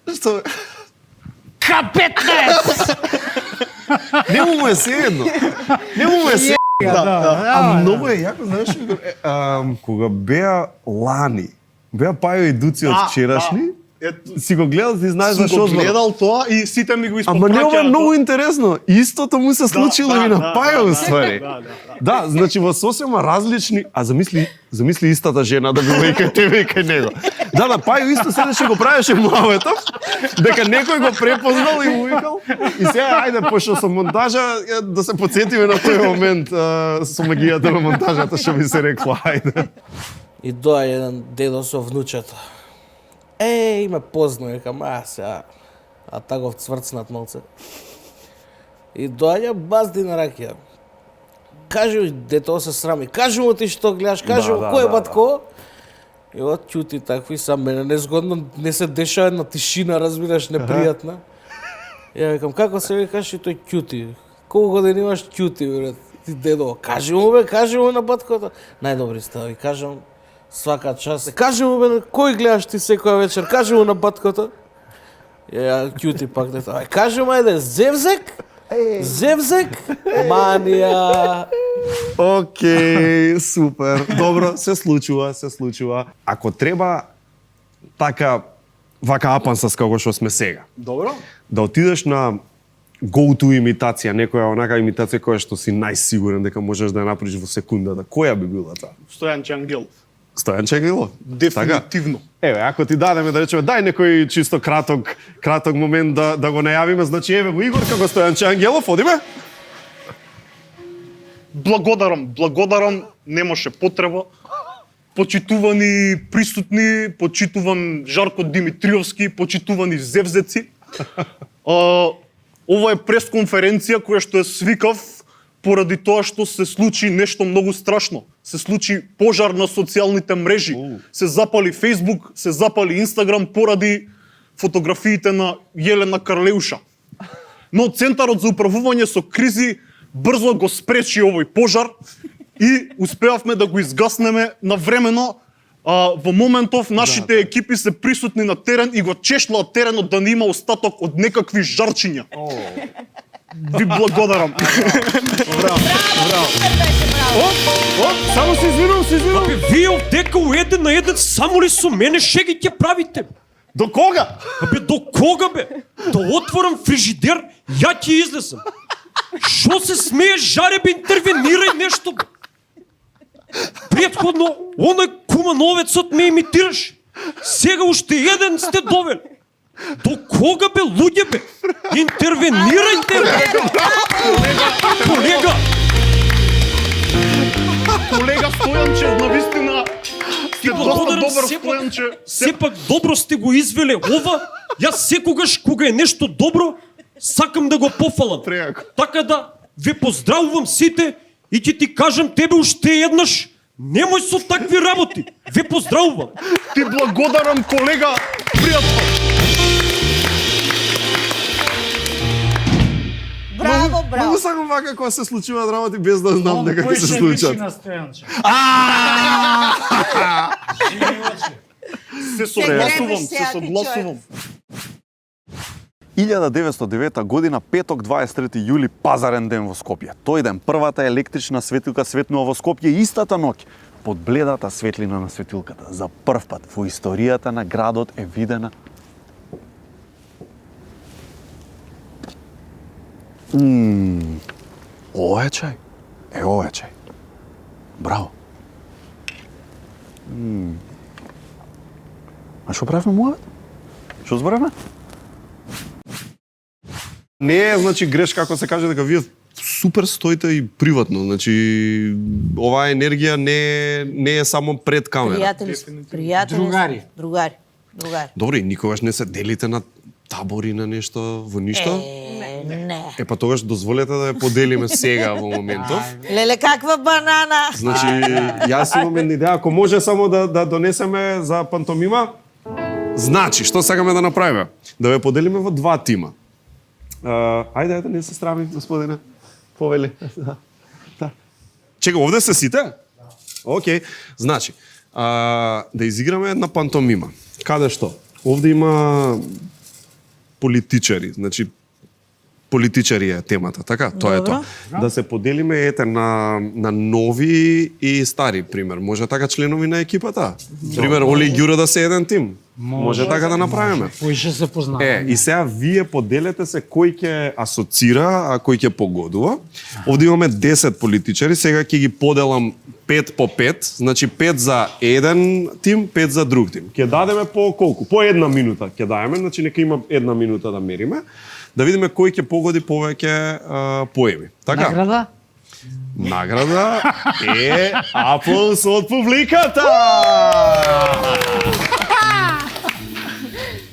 Што? К-15! Нему му е седно. Нему му е седно. А многу е јако, знаеш, кога беа лани, беа Пајо и Дуци од вчерашни, си го гледал, ти знаеш за што го гледал тоа и сите ми го испопраќаат. Ама не, ова е многу интересно. Истото му се случило и на Пајо, уствари. Да, значи во сосема различни, а замисли истата жена да била и кај тебе и кај него. Да, Пајо исто седеше го правеше муаветов, дека некој го препознал и му викал. И сега, ајде, пошто со монтажа, да се подсетиме на тој момент со магијата на монтажата, што би се рекло, ајде. И доаѓа еден дедо со внучето. Ме позна, викам, сега, а таков цврцнат малце. И доаѓа базди на ракија. Кажи, дето се срами, кажи му ти што гледаш, кажи му кој е батко. И од ќути такви, са мене незгодно, не се дешава една тишина, разбираш, непријатна. Ја викам, како се викаш и тој ќути? Колку години имаш ќути, брат? Ти дедо, кажи му на баткото. Најдобри стави, кажам, свака час. Кажи му, бе, кој гледаш ти секоја вечер? Кажи му на баткото. Ја ќути пак дето. Кажи му, ајде, Зевзек? Манија. Океј, супер. Добро, се случува. Ако треба така вака апансас како што сме сега. Добро. Да отидеш на go-to имитација, некоја онака имитација која што си најсигурен дека можеш да ја направиш во секундата. Која би била таа? Стојан Ангелов. Стојан Ангелов? Дефинитивно. Еве, ако ти дадеме да речеме, дај некој чисто краток момент да го најавиме, значи еве го Игор како Стојан Ангелов, одиме? Благодарам, немаше потреба. Почитувани присутни, почитуван Жарко Димитриовски, почитувани зевзеци. Ова е пресконференција која што ја свикав поради тоа што се случи нешто многу страшно. Се случи пожар на социјалните мрежи. Се запали Facebook, се запали Instagram поради фотографиите на Јелена Карлеуша. Но Центарот за управување со кризи брзо го спречи овој пожар и успеавме да го изгаснеме навремено. Во моментов нашите екипи се присутни на терен и го чешлаат теренот да не има остаток од некакви жарчиња. Ви благодарам. Браво. Само се извинувам. Абе, вие овдека уеден на еден само ли со мене шеги ќе правите? До кога? Абе, до кога, бе? Да отворам фрижидер, ја ќе излезам. Шо се смееш, жаре, бе, интервенирај нешто, бе. Предходно, оној кумановецот ме имитираш. Сега уште еден сте довели. До кога, бе, луѓе, бе? Интервенирајте, бе! Колега Стојанче, навистина, сте доста добар, Стојанче. Сепак добро сте го извеле. Ова, јас секогаш кога е нешто добро, сакам да го пофалам. Така да, ве поздравувам сите и ќе ти кажам тебе уште еднаш, немој со такви работи. Ве поздравувам. Ти благодарам, колега, пријатно. Браво. Многу сакам вака кога се случуваат работи без да знам дека ќе се случат. Се согласувам. 1909 година, петок 23 јули, пазарен ден во Скопје. Тој ден првата електрична светилка светнува во Скопје истата ноќ под бледата светлина на светилката. За прв пат во историјата на градот е видена ова е чај. Ова е чај. Браво. А што правиме муавет? Што зборевме? Не е, значи, грешка ако се каже дека вие супер стоите и приватно. Значи, оваа енергија не е само пред камера. Пријатели, другари. Добро, и никогаш не се делите на табори на нешто, во ништо? Не. Па тогаш дозволете да ја поделиме сега во моментов. Леле, каква банана! Значи, јас имам една идеја, ако може само да донесеме за пантомима, значи, што сакаме да направиме? Да ве поделиме во два тима. Ајде, не се страми, господине. Повели. Да. Чека, овде се сите? Океј. Значи, да изиграме една пантомима. Каде што? Овде има политичари, значи политичари е темата, така? Тоа е тоа. Да се поделиме на нови и стари, пример. Може така членови на екипата? Пример, Оли и Ѓуро да се еден тим? Може така да направиме. Поише се познаваме. И сега вие поделете се кој ќе асоцира, а кој ќе погодува. Овде имаме 10 политичари, сега ќе ги поделам 5 по 5, значи 5 за еден тим, 5 за друг тим. Ќе дадеме по колку? По една минута ќе дадеме, значи нека има една минута да мериме, да видиме кој ќе погоди повеќе поеми. Така? Награда е аплауз од публиката!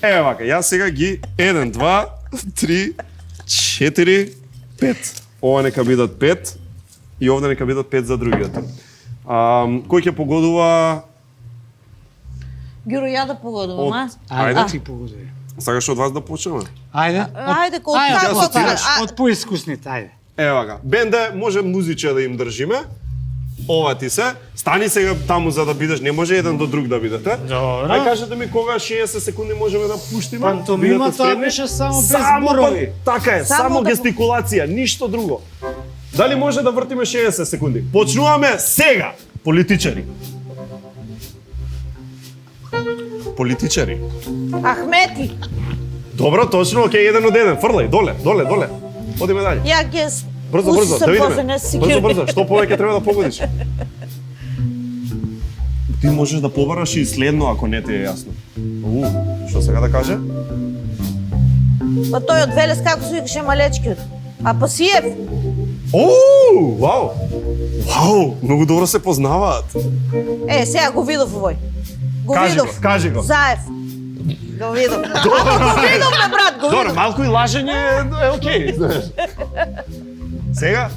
Еве вака, јас сега ги 1, 2, 3, 4, 5. Ова нека бидат 5 и овде нека бидат 5 за другиот тим. Кој ќе погодува? Ѓуро, ја да погодувам, а? Ајде. Ти погоди. Сакаш од вас да почнеме? Ајде. Ајде, како од поискусните, ајде. Ева вака. Бенде, може музиче да им држиме. Ова ти се. Стани сега таму за да бидеш, не може еден до друг да бидете. Добро. Ај кажете ми кога 60 секунди можеме да пуштиме. Пантомимата беше само без зборови. Така е, само гестикулација, ништо друго. Дали може да вртиме 60 секунди? Почнуваме сега, политичари. Политичари. Ахмети. Добро, точно, окей, еден од еден. Фрлај, доле. Одиме дале. Ја ќе Брзо, да видиме. Брзо, што повеќе треба да погодиш? Ти можеш да побараш и следно ако не ти е јасно. Што сега да каже? Па тој од Велес како се викаше малечкиот? А Пасиев? Вау, многу добро се познаваат. Сега го видов овој. Кажи го. Заев. Го видов. Го видов, брат, го видов. Добро, малку и лажење е окей, знаеш. Сега?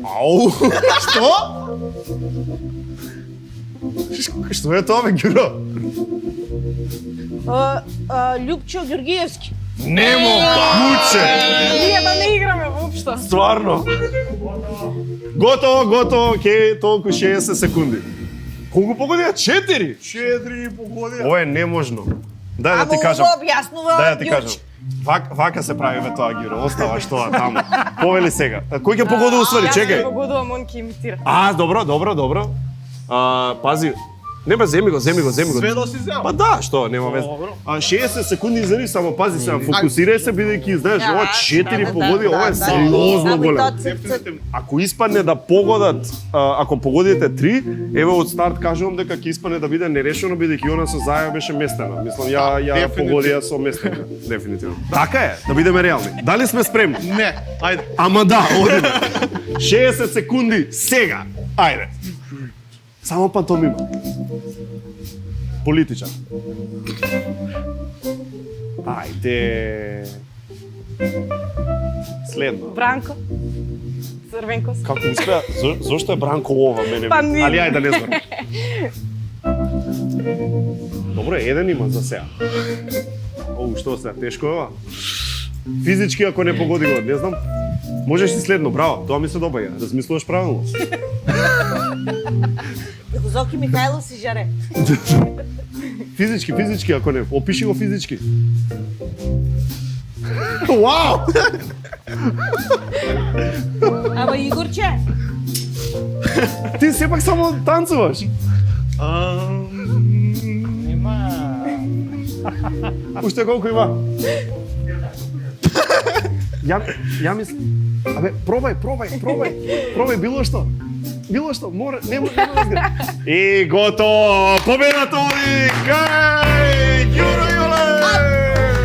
Вау! Што? Што е тоа, бе, Ѓуро? Љупчо Ѓоргиевски. Немо, куче! Ние да не играме воопшто. Стварно. Готово, окей, толку 60 секунди. Колку погодија? 4? 4 погодија. Ова е неможно. Дај да ти кажам. Ама објаснува Дај да ти кажам. Вака се прави бе тоа, Ѓуро. Оставаш тоа таму. Повели сега. Кој ќе погодува уствари? Чекај. Јас ќе погодувам, он ќе имитира. Добро. Пази. Не бе, земи го. Све да си зел. Па да, што, нема веза. 60 секунди извини, само пази се, фокусирај се бидејќи знаеш, ова 4 погоди, ова е сериозно голем. Ако испадне да погодат, ако погодите 3, еве од старт кажувам дека ќе испадне да биде нерешено бидејќи она со Заја беше местена. Мислам ја погодија со местена, дефинитивно. Така е, да бидеме реални. Дали сме спремни? Не, ајде. Ама да, одиме. 60 секунди сега. Ајде. Само пантомима. Политичар. Ајде. Следно. Бранко. Црвенкос. Како успеа? Зошто е Бранко ова мене? Па не. Али ајде не знам. Добро, еден има за сега. Што сега, тешко е ова? Физички ако не погоди го, не знам. Можеш и следно, браво, тоа ми се добаја. Размислуваш правилно. Зоки Михајлов си жаре. Физички, ако не. Опиши го физички. Вау! Ама Игорче, Ти сепак само танцуваш. Нема. Уште колку има? Ја мислам. Абе, пробај било што. Мора, нема да згреби. И готово! Победата оди кај Ѓуро Јоле!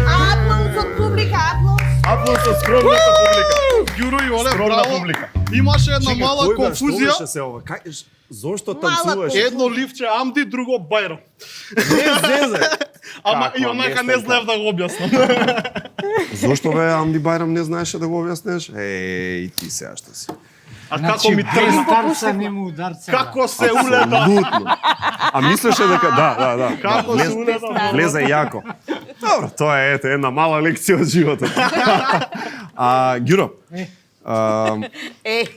аплаус од публика, аплаус. Аплаус од скромната публика. Ѓуро Јоле, Скромна браво. публика. Имаше една мала конфузија. Што беше се ова? Зошто танцуваш? Едно ливче Амди, друго Байрам. Не зезе. Ама и Каква онака не местенка. знаев да го објаснам. Зошто бе Амди Байрам не знаеше да го објаснеш? Еј, ти сега што си. А како ми тргна? Ударца, нема ударца. Како се улета? Апсолутно. А мислеше дека да. Како се улета? Влезе јако. Добро, тоа е ето една мала лекција од животот. Ѓуро,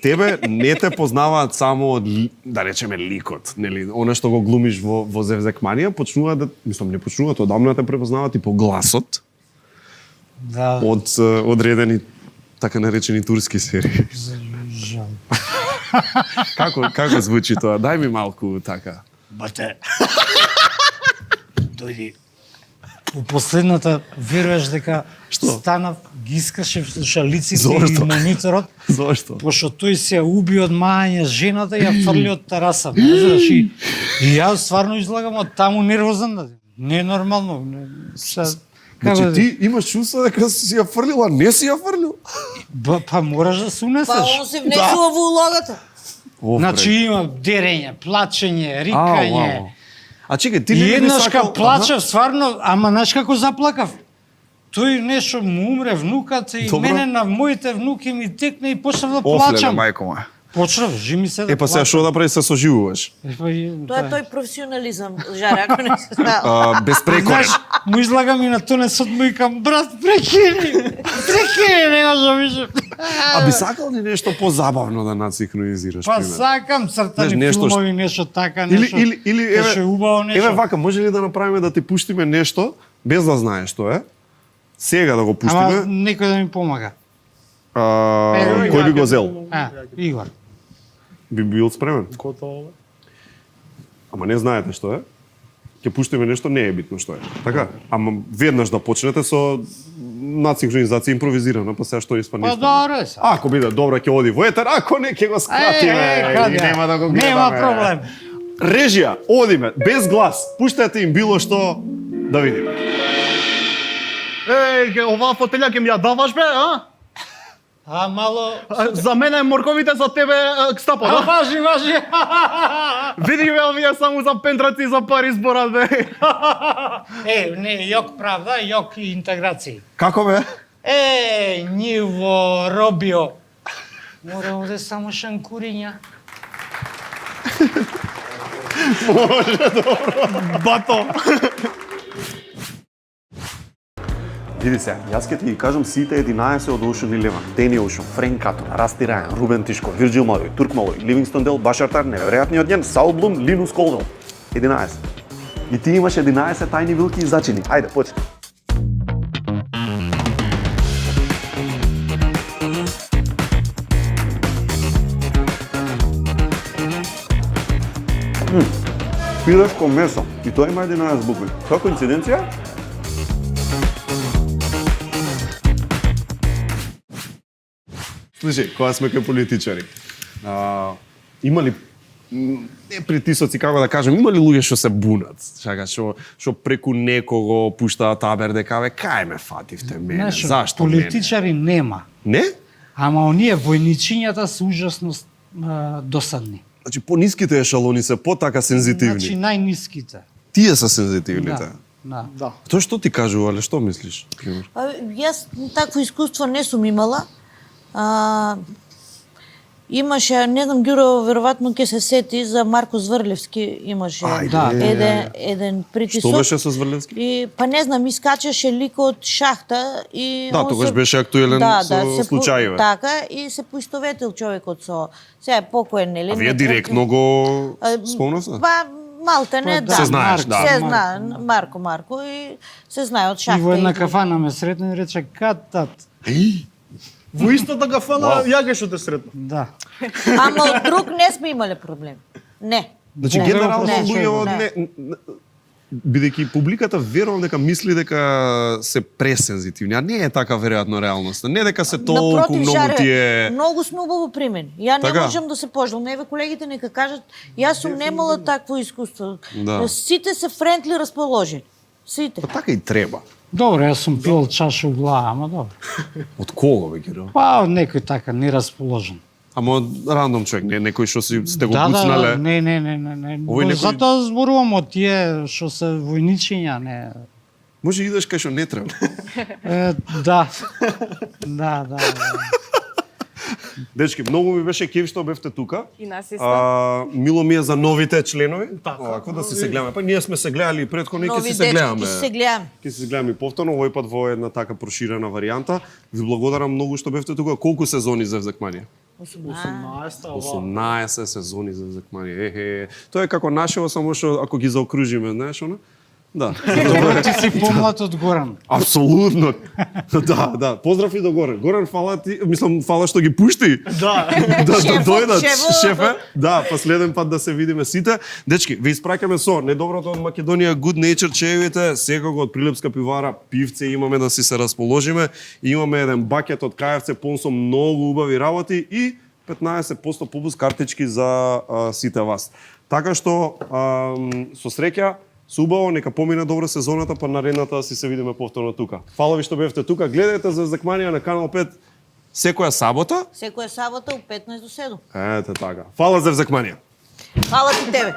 тебе не те познаваат само од, да речеме, ликот, нели, она што го глумиш во Зевзекманија, почнуваат да, не почнуваат, одамна те препознаваат и по гласот. Да. Од одредени така наречени турски серии. Жал. Како звучи тоа? Дај ми малку така. Бате. Дојди. У последната веруваш дека станав, ги искаше слушалиците и мониторот. Зошто? Пошто тој се уби од мајање жената и ја фрли од тераса. Знаеш, и јас стварно излагам од таму нервозен. Не е нормално. Значи ти имаш чувство дека си ја фрлила, не си ја фрлил? Па мораш да се унесеш. Па он се внесува во улогата. Значи има дерење, плачење, рикање. А чекај, ти И не би еднаш сакал... ка плачев стварно, ама знаеш како заплакав? Тој нешто му умре внуката и Добро. мене на моите внуки ми текне и почнав да Офлеле, плачам. мајко моја. Почнав, жими се да Па сега што да прави, се соживуваш? Тоа е тој професионализам, Жаре, ако не се знае. Безпрекорен. Му излагам и на тонесот му и кам, брат, прекини, не можам више. А би сакал ли нешто позабавно да нацинхронизираш, Па пример? сакам цртани Знаеш, нешто филмови, нешто така, Или, нешто. еве, Беше убаво нешто. еве вака, може ли да направиме да ти пуштиме нешто, без да знаеш што е? Сега да го Ама пуштиме. некој да ми помага. Кој би го зел? Игор. Би бил спремен? Готово. Ама не знаете што е? Ќе пуштиме нешто, не е битно што е. Така? Ама веднаш да почнете со нацинхронизација импровизирана, па сега што испадне. Па добро е. Ако биде добро ќе оди во етер, ако не ќе го скратиме. каде? И нема да го гледаме. Нема проблем. Режија, одиме, без глас. Пуштете им било што да видиме. Оваа фотелја ќе ми ја даваш, бе, а? А мало... За мене морковите, за тебе стапа, да? Важи. Види бе, овие само за пентраци и за пари зборат, бе. Не, јок правда, јок интеграција. Како бе? Ниво Робио. Мора овде само шанкуриња. Може, добро. Бато. Види се, јас ќе ти ги кажам сите 11 од Ocean Eleven. Дени Ocean, Френк Катон, Расти Рајан, Рубен Тишко, Вирджил Малој, Турк Малој, Ливингстон Дел, Башар Тар, неверојатниот њен, Саул Блум, Линус Колвел. 11. И ти имаш 11 тајни вилки и зачини. Ајде, почни. Пилешко месо. И тоа има 11 букви. Тоа коинциденција? Слушај, кога сме кај политичари, има ли не притисоци, како да кажем, има ли луѓе што се бунат? Чака, што преку некого пуштаат табер дека бе кај ме фативте мене? Знаеш, Зашто политичари нема. мене? Не? Ама оние војничињата се ужасно досадни. Значи пониските ешалони се потака сензитивни. Значи најниските. Тие се сензитивните. Да. Тоа што ти кажува, але што мислиш? Јас такво искуство не сум имала. Имаше, не знам, Ѓуро веројатно ќе се сети за Марко Зврлевски, имаше еден притисок. Што беше со Зврлевски? И па не знам, искачаше лик од шахта и Да, тогаш беше актуелен со случајиве. Така, и се поистоветил човекот со. Сега е покоен, нели? А вие директно го спомнавте? Па Малтене, да. Се знаеш, да. Се знае, Марко и се знае од шахта. И во една кафана ме сретна и рече катат. Во истата кафана ја што те сретна. Да. Ама од друг не сме имале проблем. Не. Значи генерално луѓето бидејќи публиката верувам дека мисли дека се пресензитивни, а не е така веројатно реалноста. Не дека се толку многу тие. Многу сме убаво примени. Ја не Така? можам да се пожалам. Еве колегите нека кажат, јас сум немала такво искуство. Да. Сите се френдли расположени. Сите. Па така и треба. Добро, јас сум пил чаша у глава, ама добро. Од кого бе Геро? Па, од некој така нерасположен. Ама од рандом човек, не некој што сте го Да, пуцнале. не. Овој некој- Затоа зборувам од тие што се војничиња, не. Може идеш кај што не треба. Да. Да. Дечки, многу ми беше кеф што бевте тука. И нас исто. Мило ми е за новите членови. Овако да се гледаме. Па ние сме се гледали претходно и ќе Нови се дечки, гледаме. ќе се гледаме. Ќе се гледаме и повторно, овој пат во една така проширена варијанта. Ви благодарам многу што бевте тука. Колку сезони за Взекманија? 18 сезони за Взекманија. Тоа е како нашево, само што ако ги заокружиме, знаеш, она? Да. Добро, ти си помлад од Горан. Апсолутно. Да. Поздрав и до Горан. Горан, фала ти, фала што ги пушти. Да. Да дојдат, шефот. шефе. Да, последен пат да се видиме сите. Дечки, ви испраќаме со недоброто од Македонија Good Nature чаевите, секако од Прилепска пивара, пивце имаме да си се расположиме. Имаме еден бакет од KFC пон со многу убави работи и 15% попуст картички за сите вас. Така што со среќа, убаво, нека помине добро сезоната, па наредната да си се видиме повторно тука. Фала ви што бевте тука. Гледајте за Взекманија на Канал 5 секоја сабота. Секоја сабота од 15 до 7. Ете така. Фала за Взекманија. Фала ти тебе.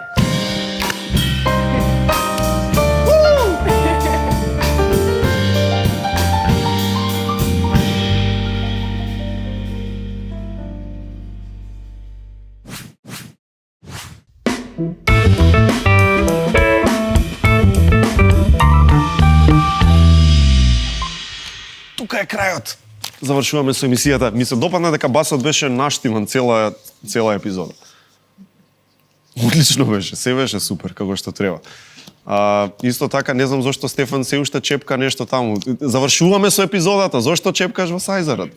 Тука е крајот. Завршуваме со емисијата. Ми се допадна дека басот беше наштиман цела епизода. Одлично беше, се беше супер како што треба. Исто така, не знам зошто Стефан се уште чепка нешто таму. Завршуваме со епизодата, зошто чепкаш во Сајзерот?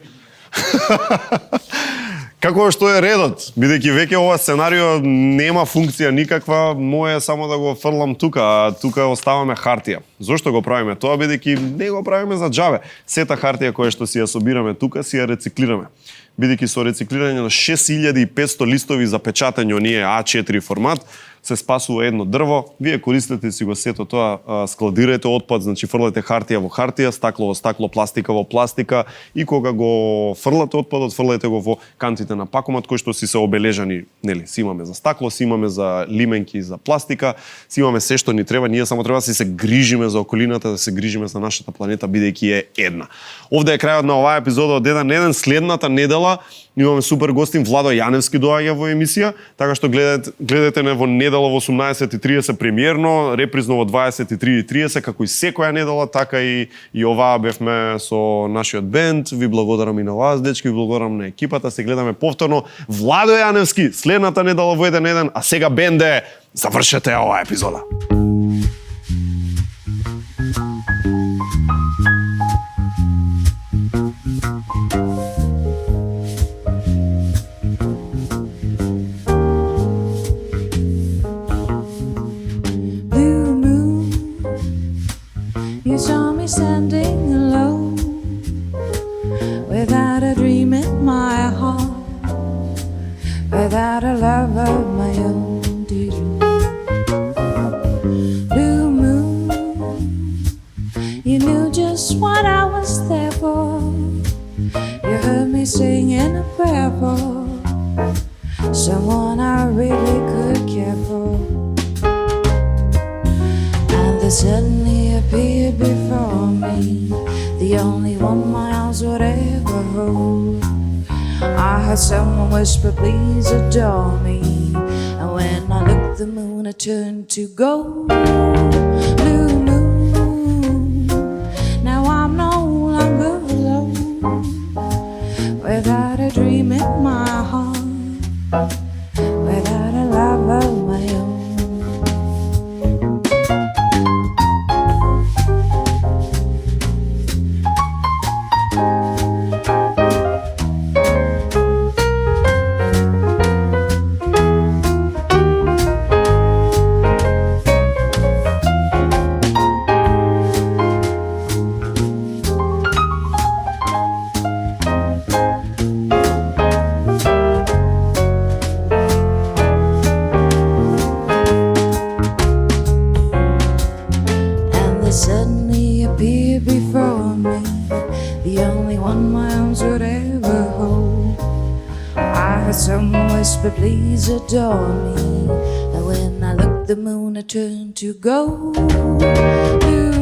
Како што е редот, бидејќи веќе ова сценарио нема функција никаква, моје само да го фрлам тука, а тука оставаме хартија. Зошто го правиме тоа, бидејќи не го правиме за џабе. Сета хартија која што си ја собираме тука, си ја рециклираме. Бидејќи со рециклирање на 6500 листови за печатање оние А4 формат, се спасува едно дрво, вие користете си го сето тоа, складирајте отпад, значи фрлате хартија во хартија, стакло во стакло, пластика во пластика и кога го фрлате отпадот, фрлајте го во кантите на пакомат кои што си се обележани, нели, си имаме за стакло, си имаме за лименки, за пластика, си имаме се што ни треба, ние само треба да се грижиме за околината, да се грижиме за нашата планета бидејќи е една. Овде е крајот на оваа епизода од 1 на 1, следната недела имаме супер гостин Владо Јаневски доаѓа во емисија, така што гледате не во недела во 18:30 премиерно, репризно во 23:30 како и секоја недела, така и оваа бевме со нашиот бенд. Ви благодарам и на вас, дечки, ви благодарам на екипата. Се гледаме повторно Владо Јаневски следната недела во 1 на 1, а сега бенде, завршете оваа епизода. You saw me standing alone without a dream in my heart, without a love of my own. Blue moon, you knew just what I was there for. You heard me singing a prayer for someone I really could care for. And then suddenly appeared before me, the only one my arms would ever hold. I heard someone whisper, please adore me. And when I looked, the moon had turned to gold. Blue moon, now I'm no longer alone, without a dream in my heart, without a love of my own. one my arms would ever hold. I heard someone whisper, please adore me. And when I looked, the moon had turned to gold. You